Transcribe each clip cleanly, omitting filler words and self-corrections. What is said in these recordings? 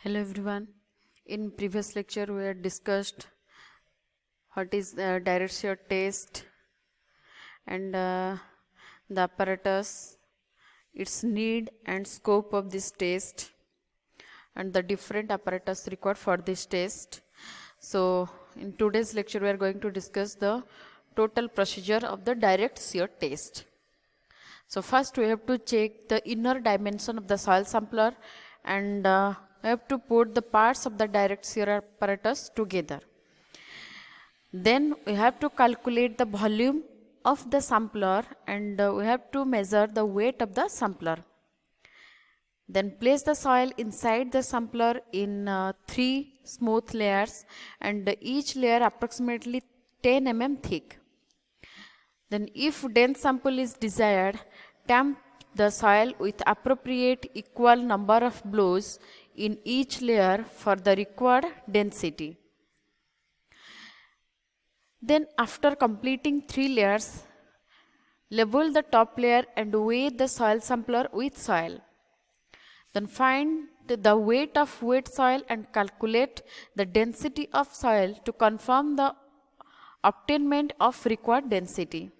Hello everyone. In previous lecture we had discussed what is direct shear test and the apparatus, its need and scope of this test and the different apparatus required for this test. So in today's lecture we are going to discuss the total procedure of the direct shear test. So first we have to check the inner dimension of the soil sampler and we have to put the parts of the direct shear apparatus together. Then we have to calculate the volume of the sampler and we have to measure the weight of the sampler. Then place the soil inside the sampler in 3 smooth layers and each layer approximately 10 mm thick. Then if dense sample is desired, tamp the soil with appropriate equal number of blows in each layer for the required density. Then after completing 3 layers, level the top layer and weigh the soil sampler with soil. Then find the weight of wet soil and calculate the density of soil to confirm the obtainment of required density.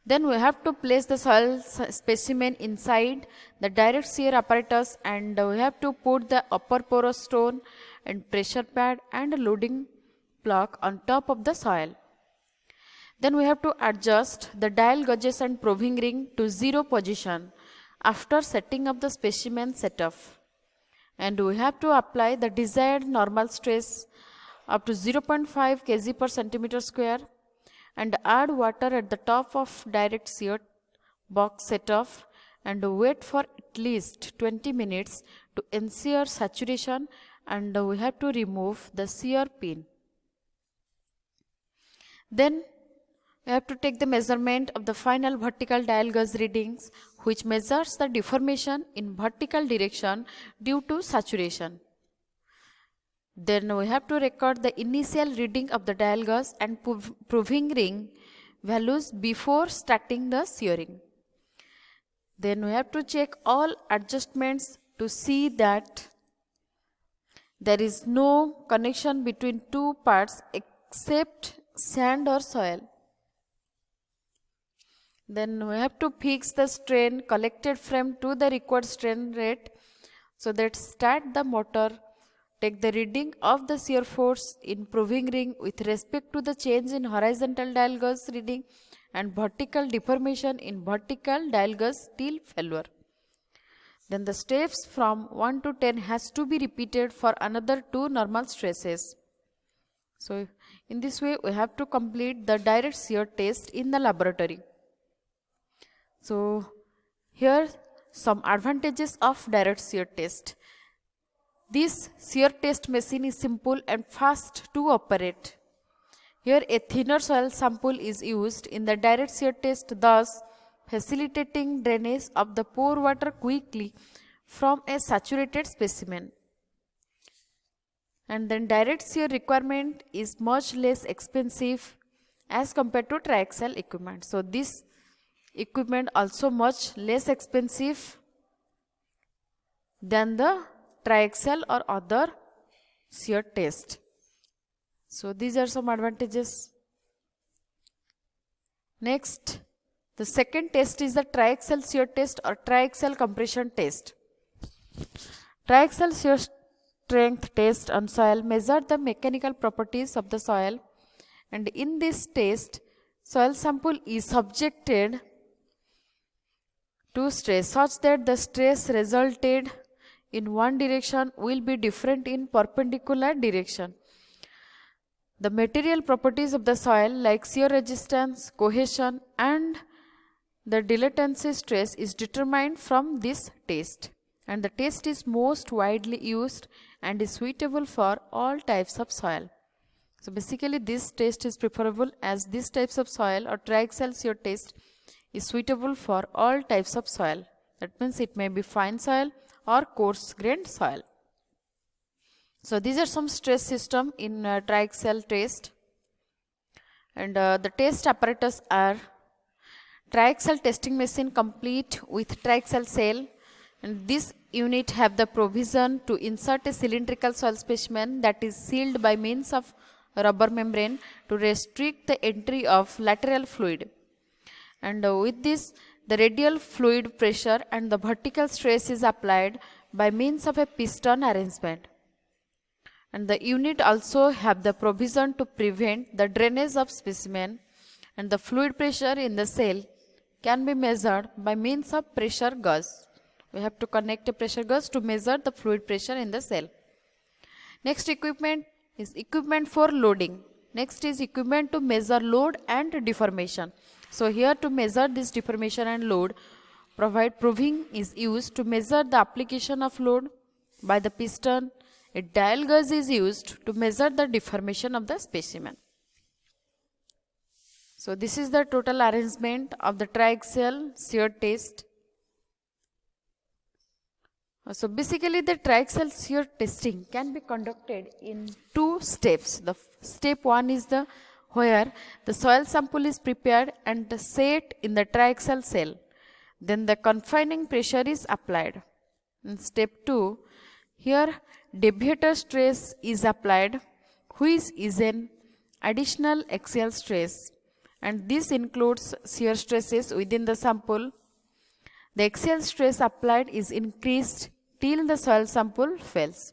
Then we have to place the soil specimen inside the direct shear apparatus and we have to put the upper porous stone and pressure pad and a loading block on top of the soil. Then we have to adjust the dial gauges and proving ring to 0 position after setting up the specimen setup. And we have to apply the desired normal stress up to 0.5 kg per centimeter square and add water at the top of direct shear box setup and wait for at least 20 minutes to ensure saturation and we have to remove the shear pin. Then we have to take the measurement of the final vertical dial gauge readings which measures the deformation in vertical direction due to saturation. Then we have to record the initial reading of the dial gauge and proving ring values before starting the shearing. Then we have to check all adjustments to see that there is no connection between two parts except sand or soil. Then we have to fix the strain collected frame to the required strain rate so that start the motor. Take the reading of the shear force in proving ring with respect to the change in horizontal dial gauge reading and vertical deformation in vertical dial gauge till failure. Then the steps from 1 to 10 has to be repeated for another 2 normal stresses. So in this way we have to complete the direct shear test in the laboratory. So here some advantages of direct shear test. This shear test machine is simple and fast to operate. Here a thinner soil sample is used in the direct shear test, thus facilitating drainage of the pore water quickly from a saturated specimen. And then direct shear requirement is much less expensive as compared to triaxial equipment. So this equipment also much less expensive than the triaxial or other shear test. So these are some advantages. Next, the second test is the triaxial shear test or triaxial compression test. Triaxial shear strength test on soil measure the mechanical properties of the soil, and in this test soil sample is subjected to stress such that the stress resulted in one direction will be different in perpendicular direction. The material properties of the soil like shear resistance, cohesion and the dilatancy stress is determined from this test, and the test is most widely used and is suitable for all types of soil. So basically this test is preferable as these types of soil or triaxial shear test is suitable for all types of soil. That means it may be fine soil or coarse grained soil. So these are some stress system in triaxial test, and the test apparatus are triaxial testing machine complete with triaxial cell And this unit have the provision to insert a cylindrical soil specimen that is sealed by means of rubber membrane to restrict the entry of lateral fluid. And with this, the radial fluid pressure and the vertical stress is applied by means of a piston arrangement. And the unit also have the provision to prevent the drainage of specimen, and the fluid pressure in the cell can be measured by means of pressure gauge. We have to connect a pressure gauge to measure the fluid pressure in the cell. Next equipment is equipment for loading. Next is equipment to measure load and deformation. So here to measure this deformation and load, proving is used to measure the application of load by the piston. A dial gauge is used to measure the deformation of the specimen. So this is the total arrangement of the triaxial shear test. So basically the triaxial shear testing can be conducted in two steps. The step 1 is where the soil sample is prepared and set in the triaxial cell. Then the confining pressure is applied. In step 2, here deviator stress is applied, which is an additional axial stress, and this includes shear stresses within the sample. The axial stress applied is increased till the soil sample fails.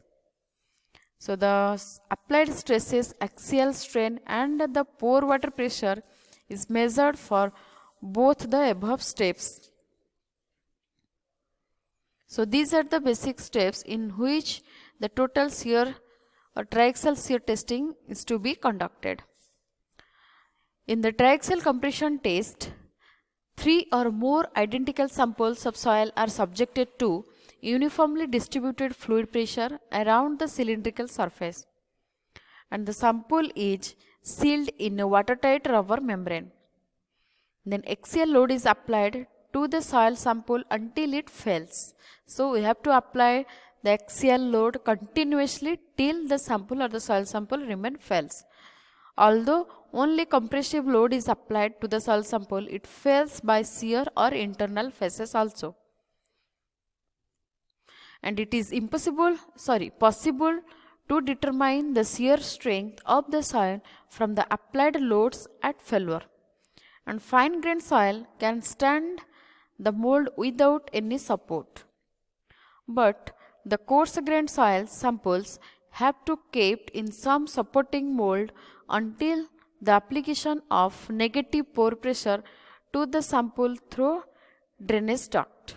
So the applied stresses, axial strain and the pore water pressure is measured for both the above steps. So these are the basic steps in which the total shear or triaxial shear testing is to be conducted. In the triaxial compression test, 3 or more identical samples of soil are subjected to uniformly distributed fluid pressure around the cylindrical surface, and the sample is sealed in a watertight rubber membrane. Then axial load is applied to the soil sample until it fails. So we have to apply the axial load continuously till the sample or the soil sample remain fails. Although only compressive load is applied to the soil sample, it fails by shear or internal phases also. And it is possible to determine the shear strength of the soil from the applied loads at failure. And fine grained soil can stand the mold without any support. But the coarse grained soil samples have to kept in some supporting mold until the application of negative pore pressure to the sample through drainage duct.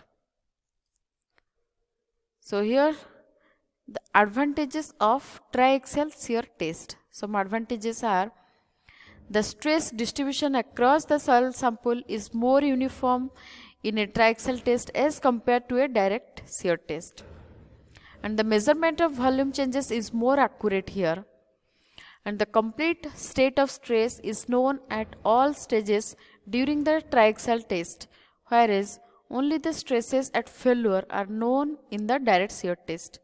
So here the advantages of triaxial shear test. Some advantages are: the stress distribution across the soil sample is more uniform in a triaxial test as compared to a direct shear test, and the measurement of volume changes is more accurate here, and the complete state of stress is known at all stages during the triaxial test, whereas only the stresses at failure are known in the direct shear test.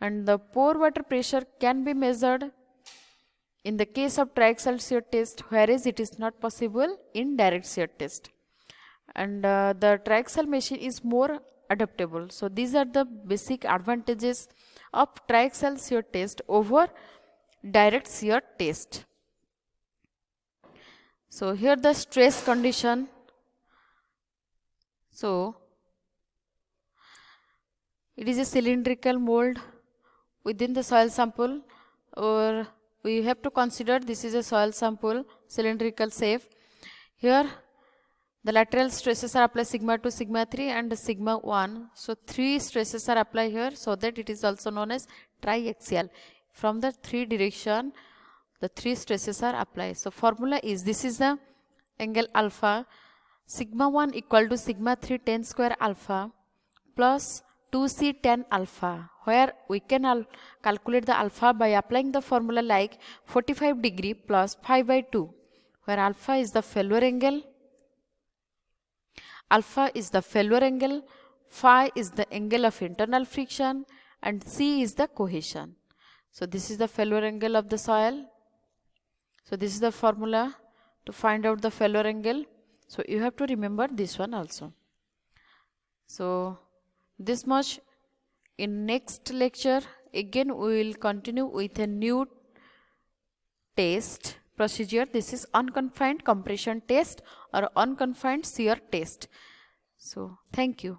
And the pore water pressure can be measured in the case of triaxial shear test, whereas it is not possible in direct shear test. And the triaxial machine is more adaptable. So these are the basic advantages of triaxial shear test over direct shear test. So here the stress condition. So it is a cylindrical mold within the soil sample, or we have to consider this is a soil sample, cylindrical shape. Here the lateral stresses are applied sigma 2, sigma 3 and sigma 1. So 3 stresses are applied here, so that it is also known as triaxial. From the 3 direction the 3 stresses are applied. So formula is, this is the angle alpha, sigma 1 equal to sigma 3 tan square alpha plus 2c tan alpha, where we can calculate the alpha by applying the formula like 45 degree plus 5 by 2, where alpha is the failure angle, phi is the angle of internal friction, and c is the cohesion. So this is the failure angle of the soil. So this is the formula to find out the failure angle. So you have to remember this one also. So this much. In next lecture again we will continue with a new test procedure. This is unconfined compression test or unconfined shear test. So thank you.